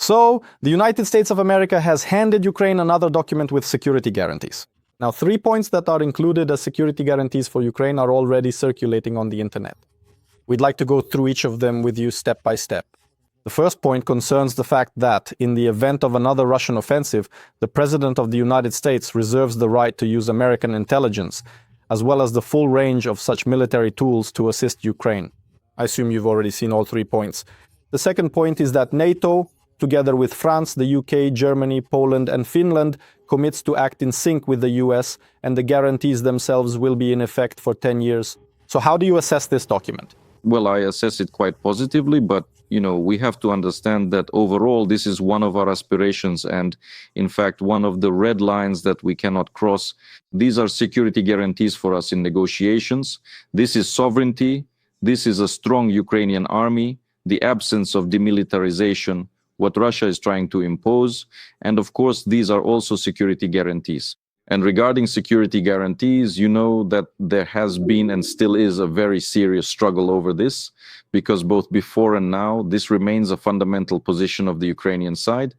So, the United States of America has handed Ukraine another document with security guarantees. Now, 3 points that are included as security guarantees for Ukraine are already circulating on the internet. We'd like to go through each of them with you step by step. The first point concerns the fact that, in the event of another Russian offensive, the President of the United States reserves the right to use American intelligence, as well as the full range of such military tools to assist Ukraine. I assume you've already seen all 3 points. The second point is that NATO, together with France, the UK, Germany, Poland, and Finland, commits to act in sync with the US, and the guarantees themselves will be in effect for 10 years. So how do you assess this document? Well, I assess it quite positively, but we have to understand that overall this is one of our aspirations and, in fact, one of the red lines that we cannot cross. These are security guarantees for us in negotiations. This is sovereignty. This is a strong Ukrainian army, the absence of demilitarization, what Russia is trying to impose. And of course, these are also security guarantees. And regarding security guarantees, you know that there has been and still is a very serious struggle over this, because both before and now, this remains a fundamental position of the Ukrainian side.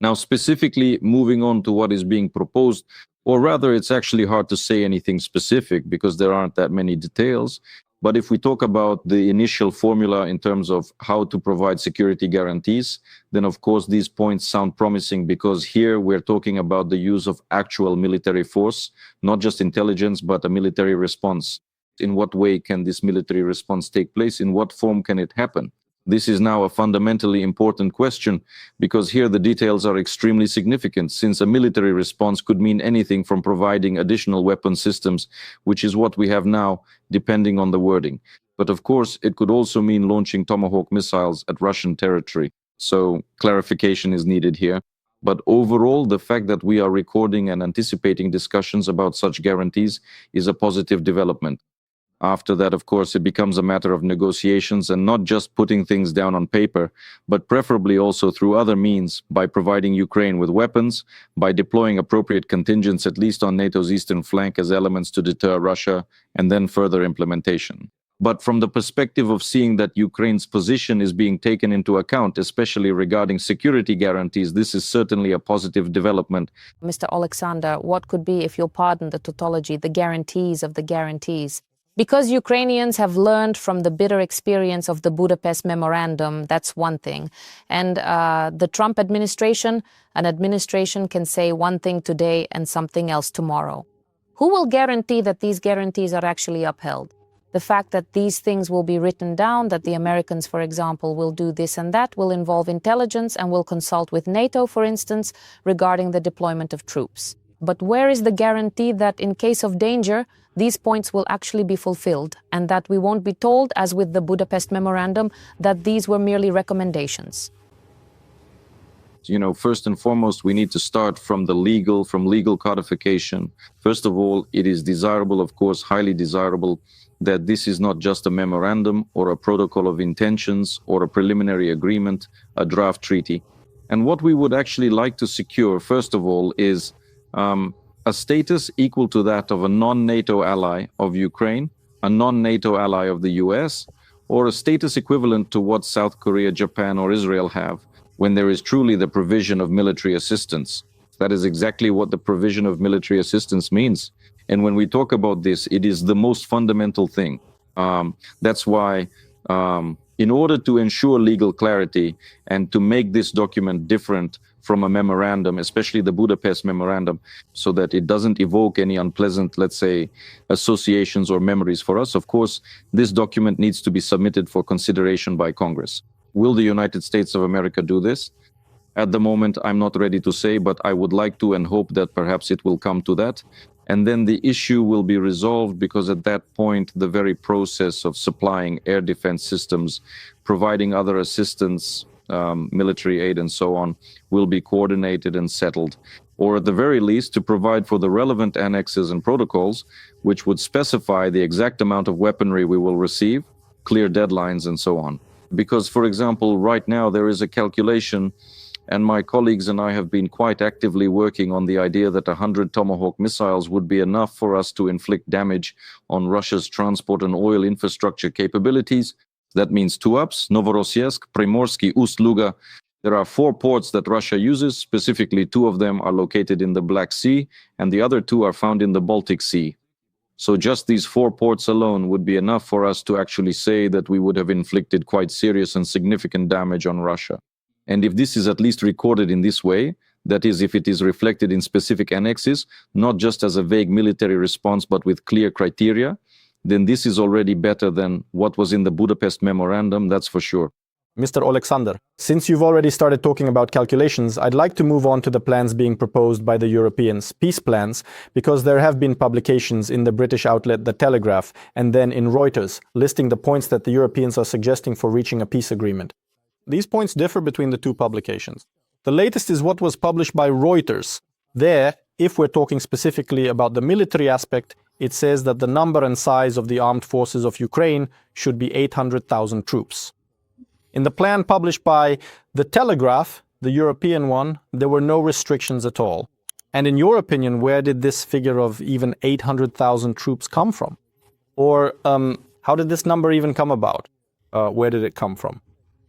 Now, specifically moving on to what is being proposed, or rather, it's actually hard to say anything specific because there aren't that many details. But if we talk about the initial formula in terms of how to provide security guarantees, then of course these points sound promising, because here we're talking about the use of actual military force, not just intelligence, but a military response. In what way can this military response take place? In what form can it happen? This is now a fundamentally important question, because here the details are extremely significant, since a military response could mean anything from providing additional weapon systems, which is what we have now, depending on the wording. But of course, it could also mean launching Tomahawk missiles at Russian territory. So clarification is needed here. But overall, the fact that we are recording and anticipating discussions about such guarantees is a positive development. After that, of course, it becomes a matter of negotiations and not just putting things down on paper, but preferably also through other means, by providing Ukraine with weapons, by deploying appropriate contingents at least on NATO's eastern flank as elements to deter Russia, and then further implementation. But from the perspective of seeing that Ukraine's position is being taken into account, especially regarding security guarantees, this is certainly a positive development. Mr. Oleksandr, what could be, if you'll pardon the tautology, the guarantees of the guarantees? Because Ukrainians have learned from the bitter experience of the Budapest Memorandum, that's one thing. And the Trump administration, an administration can say one thing today and something else tomorrow. Who will guarantee that these guarantees are actually upheld? The fact that these things will be written down, that the Americans, for example, will do this and that, will involve intelligence and will consult with NATO, for instance, regarding the deployment of troops. But where is the guarantee that in case of danger, these points will actually be fulfilled, and that we won't be told, as with the Budapest Memorandum, that these were merely recommendations? First and foremost, we need to start from legal codification. First of all, it is desirable, of course, highly desirable, that this is not just a memorandum or a protocol of intentions or a preliminary agreement, a draft treaty. And what we would actually like to secure, first of all, is a status equal to that of a non-NATO ally of Ukraine, a non-NATO ally of the US, or a status equivalent to what South Korea, Japan, or Israel have, when there is truly the provision of military assistance. That is exactly what the provision of military assistance means. And when we talk about this, it is the most fundamental thing. That's why, in order to ensure legal clarity and to make this document different from a memorandum, especially the Budapest Memorandum, so that it doesn't evoke any unpleasant, let's say, associations or memories for us, of course, this document needs to be submitted for consideration by Congress. Will the United States of America do this? At the moment, I'm not ready to say, but I would like to and hope that perhaps it will come to that. And then the issue will be resolved, because at that point, the very process of supplying air defense systems, providing other assistance, military aid and so on, will be coordinated and settled. Or at the very least, to provide for the relevant annexes and protocols, which would specify the exact amount of weaponry we will receive, clear deadlines and so on. Because, for example, right now there is a calculation, and my colleagues and I have been quite actively working on the idea that 100 Tomahawk missiles would be enough for us to inflict damage on Russia's transport and oil infrastructure capabilities. That means Tuapse, Novorossiysk, Primorsky, Ust-Luga, There are 4 ports that Russia uses. Specifically, 2 of them are located in the Black Sea, and the other 2 are found in the Baltic Sea. So just these 4 ports alone would be enough for us to actually say that we would have inflicted quite serious and significant damage on Russia. And if this is at least recorded in this way, that is, if it is reflected in specific annexes, not just as a vague military response, but with clear criteria, then this is already better than what was in the Budapest Memorandum, that's for sure. Mr. Oleksandr, since you've already started talking about calculations, I'd like to move on to the plans being proposed by the Europeans, peace plans, because there have been publications in the British outlet The Telegraph and then in Reuters listing the points that the Europeans are suggesting for reaching a peace agreement. These points differ between the 2 publications. The latest is what was published by Reuters. There, if we're talking specifically about the military aspect, it says that the number and size of the armed forces of Ukraine should be 800,000 troops. In the plan published by The Telegraph, the European one, there were no restrictions at all. And in your opinion, where did this figure of even 800,000 troops come from? Or how did this number even come about? Where did it come from?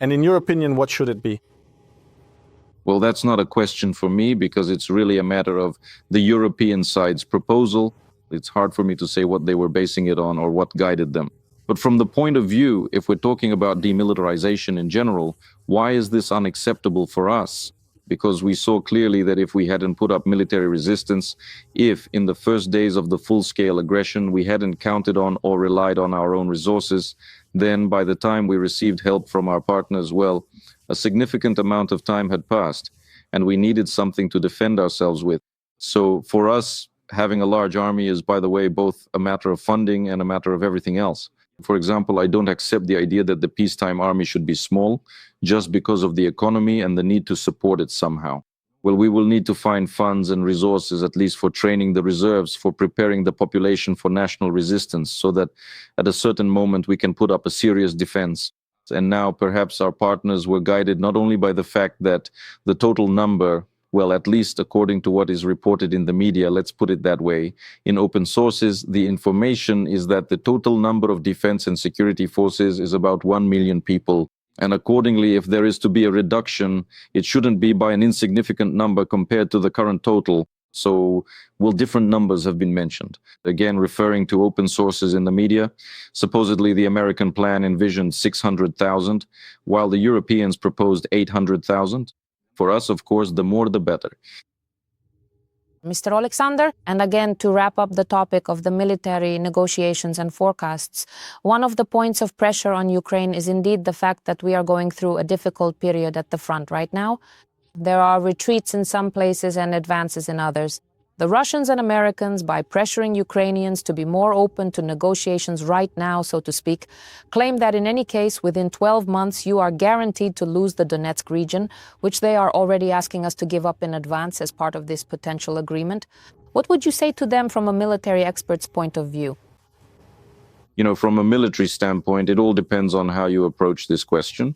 And in your opinion, what should it be? Well, that's not a question for me because it's really a matter of the European side's proposal. It's hard for me to say what they were basing it on or what guided them. But from the point of view, if we're talking about demilitarization in general, why is this unacceptable for us? Because we saw clearly that if we hadn't put up military resistance, if in the first days of the full-scale aggression we hadn't counted on or relied on our own resources, then by the time we received help from our partners, well, a significant amount of time had passed, and we needed something to defend ourselves with. So for us, having a large army is, by the way, both a matter of funding and a matter of everything else. For example, I don't accept the idea that the peacetime army should be small just because of the economy and the need to support it somehow. Well, we will need to find funds and resources, at least for training the reserves, for preparing the population for national resistance, so that at a certain moment we can put up a serious defense. And now perhaps our partners were guided not only by the fact that the total number, well, at least according to what is reported in the media, let's put it that way, in open sources, the information is that the total number of defense and security forces is about 1 million people. And accordingly, if there is to be a reduction, it shouldn't be by an insignificant number compared to the current total. So, well, different numbers have been mentioned. Again, referring to open sources in the media, supposedly the American plan envisioned 600,000, while the Europeans proposed 800,000. For us, of course, the more the better. Mr. Oleksandr, and again, to wrap up the topic of the military negotiations and forecasts, one of the points of pressure on Ukraine is indeed the fact that we are going through a difficult period at the front right now. There are retreats in some places and advances in others. The Russians and Americans, by pressuring Ukrainians to be more open to negotiations right now, so to speak, claim that in any case, within 12 months, you are guaranteed to lose the Donetsk region, which they are already asking us to give up in advance as part of this potential agreement. What would you say to them from a military expert's point of view? You know, from a military standpoint, it all depends on how you approach this question.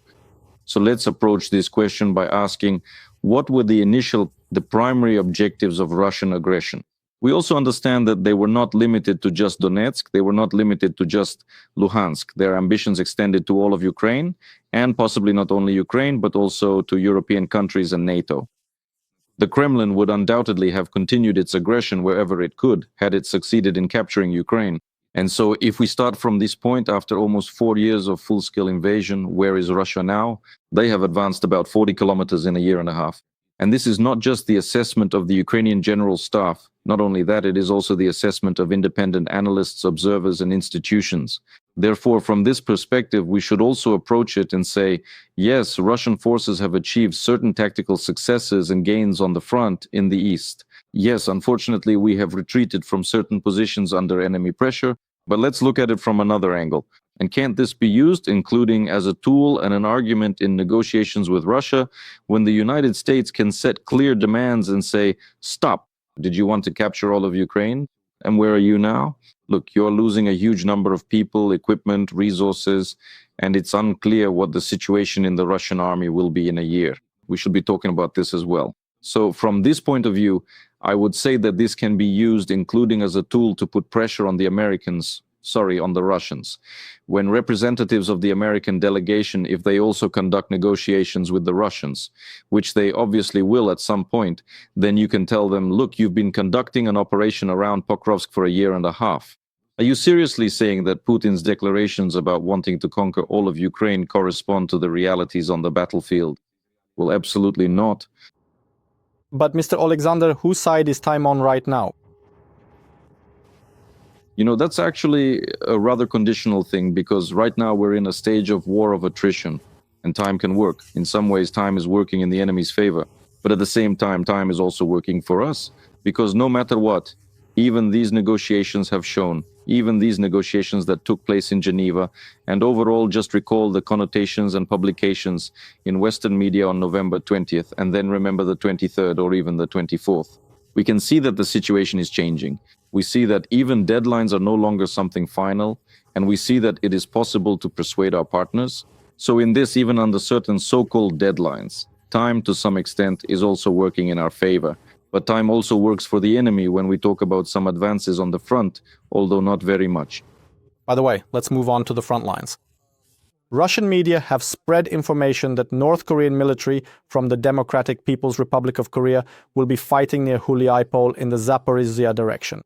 So let's approach this question by asking, what were the primary objectives of Russian aggression? We also understand that they were not limited to just Donetsk, they were not limited to just Luhansk. Their ambitions extended to all of Ukraine, and possibly not only Ukraine, but also to European countries and NATO. The Kremlin would undoubtedly have continued its aggression wherever it could, had it succeeded in capturing Ukraine. And so if we start from this point, after almost 4 years of full-scale invasion, where is Russia now? They have advanced about 40 kilometers in a year and a half. And this is not just the assessment of the Ukrainian General Staff. Not only that, it is also the assessment of independent analysts, observers, and institutions. Therefore, from this perspective, we should also approach it and say, yes, Russian forces have achieved certain tactical successes and gains on the front in the east. Yes, unfortunately, we have retreated from certain positions under enemy pressure, but let's look at it from another angle. And can't this be used, including as a tool and an argument in negotiations with Russia, when the United States can set clear demands and say, stop, did you want to capture all of Ukraine? And where are you now? Look, you're losing a huge number of people, equipment, resources, and it's unclear what the situation in the Russian army will be in a year. We should be talking about this as well. So from this point of view, I would say that this can be used, including as a tool to put pressure on the Americans, on the Russians. When representatives of the American delegation, if they also conduct negotiations with the Russians, which they obviously will at some point, then you can tell them, look, you've been conducting an operation around Pokrovsk for a year and a half. Are you seriously saying that Putin's declarations about wanting to conquer all of Ukraine correspond to the realities on the battlefield? Well, absolutely not. But Mr. Oleksandr, whose side is time on right now? You know, that's actually a rather conditional thing, because right now we're in a stage of war of attrition, and time can work. In some ways, time is working in the enemy's favor. But at the same time, time is also working for us, because no matter what, even these negotiations have shown, even these negotiations that took place in Geneva, and overall just recall the connotations and publications in Western media on November 20th, and then remember the 23rd or even the 24th. We can see that the situation is changing. We see that even deadlines are no longer something final, and we see that it is possible to persuade our partners. So in this, even under certain so-called deadlines, time to some extent is also working in our favor. But time also works for the enemy when we talk about some advances on the front, although not very much. By the way, let's move on to the front lines. Russian media have spread information that North Korean military from the Democratic People's Republic of Korea will be fighting near Huliaipol in the Zaporizhzhia direction.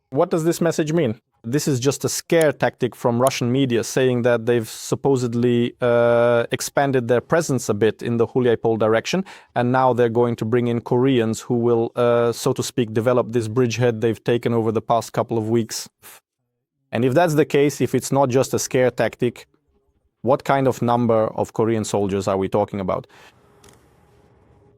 What does this message mean? This is just a scare tactic from Russian media, saying that they've supposedly expanded their presence a bit in the Huliaipol direction, and now they're going to bring in Koreans who will, so to speak, develop this bridgehead they've taken over the past couple of weeks. And if that's the case, if it's not just a scare tactic, what kind of number of Korean soldiers are we talking about?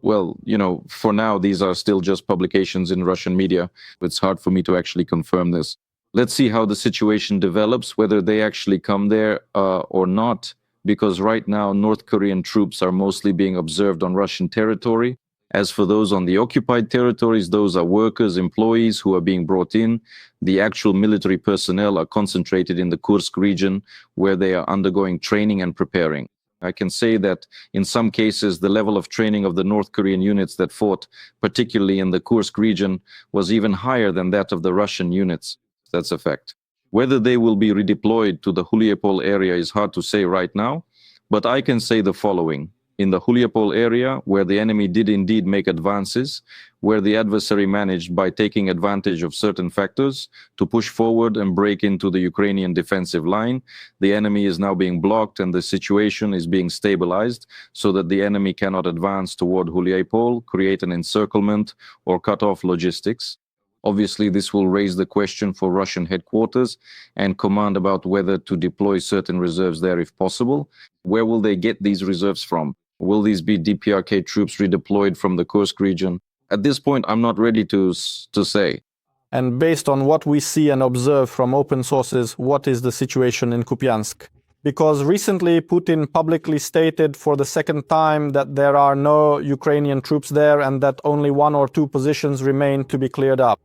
Well, you know, for now, these are still just publications in Russian media. It's hard for me to actually confirm this. Let's see how the situation develops, whether they actually come there or not, because right now North Korean troops are mostly being observed on Russian territory. As for those on the occupied territories, those are workers, employees who are being brought in. The actual military personnel are concentrated in the Kursk region, where they are undergoing training and preparing. I can say that in some cases, the level of training of the North Korean units that fought, particularly in the Kursk region, was even higher than that of the Russian units. That's a fact. Whether they will be redeployed to the Huliaipol area is hard to say right now, but I can say the following. In the Huliaipol area, where the enemy did indeed make advances, where the adversary managed, by taking advantage of certain factors, to push forward and break into the Ukrainian defensive line, the enemy is now being blocked and the situation is being stabilized so that the enemy cannot advance toward Huliaipol, create an encirclement, or cut off logistics. Obviously, this will raise the question for Russian headquarters and command about whether to deploy certain reserves there if possible. Where will they get these reserves from? Will these be DPRK troops redeployed from the Kursk region? At this point, I'm not ready to say. And based on what we see and observe from open sources, what is the situation in Kupiansk? Because recently Putin publicly stated for the second time that there are no Ukrainian troops there and that only 1 or 2 positions remain to be cleared up.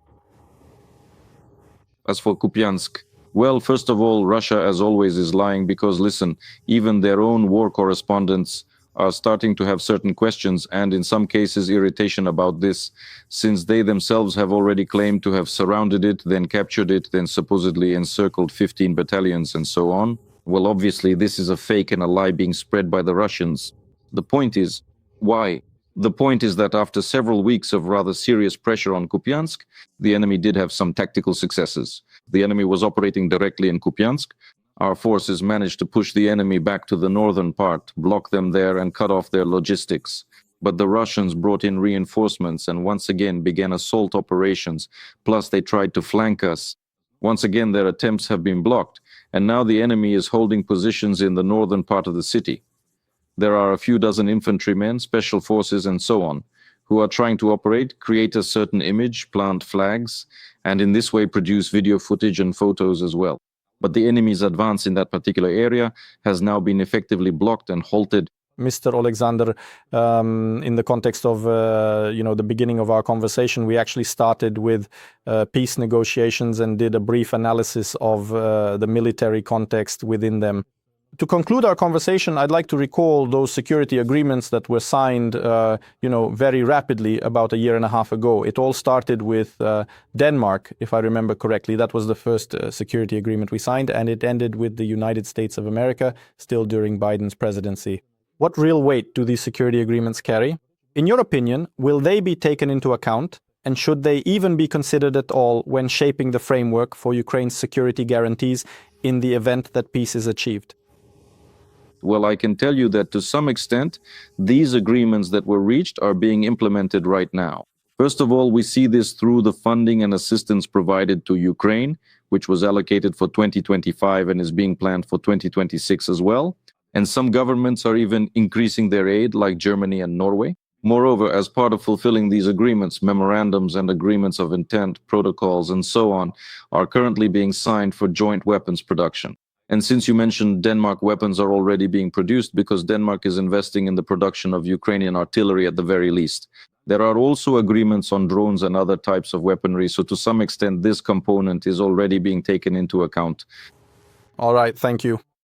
As for Kupiansk, well, first of all, Russia, as always, is lying because, listen, even their own war correspondents are starting to have certain questions and in some cases irritation about this, since they themselves have already claimed to have surrounded it, then captured it, then supposedly encircled 15 battalions and so on. Well, obviously, this is a fake and a lie being spread by the Russians. The point is, why? The point is that after several weeks of rather serious pressure on Kupiansk, the enemy did have some tactical successes. The enemy was operating directly in Kupiansk. Our forces managed to push the enemy back to the northern part, block them there, and cut off their logistics. But the Russians brought in reinforcements and once again began assault operations. Plus, they tried to flank us. Once again, their attempts have been blocked, and now the enemy is holding positions in the northern part of the city. There are a few dozen infantrymen, special forces, and so on, who are trying to operate, create a certain image, plant flags, and in this way produce video footage and photos as well. But the enemy's advance in that particular area has now been effectively blocked and halted. Mr. Oleksandr, in the context of the beginning of our conversation, we actually started with peace negotiations and did a brief analysis of the military context within them. To conclude our conversation, I'd like to recall those security agreements that were signed, very rapidly about a year and a half ago. It all started with Denmark, if I remember correctly. That was the first security agreement we signed, and it ended with the United States of America, still during Biden's presidency. What real weight do these security agreements carry? In your opinion, will they be taken into account? And should they even be considered at all when shaping the framework for Ukraine's security guarantees in the event that peace is achieved? Well, I can tell you that to some extent, these agreements that were reached are being implemented right now. First of all, we see this through the funding and assistance provided to Ukraine, which was allocated for 2025 and is being planned for 2026 as well. And some governments are even increasing their aid, like Germany and Norway. Moreover, as part of fulfilling these agreements, memorandums and agreements of intent, protocols, and so on are currently being signed for joint weapons production. And since you mentioned Denmark, weapons are already being produced because Denmark is investing in the production of Ukrainian artillery at the very least. There are also agreements on drones and other types of weaponry, so to some extent this component is already being taken into account. All right, thank you.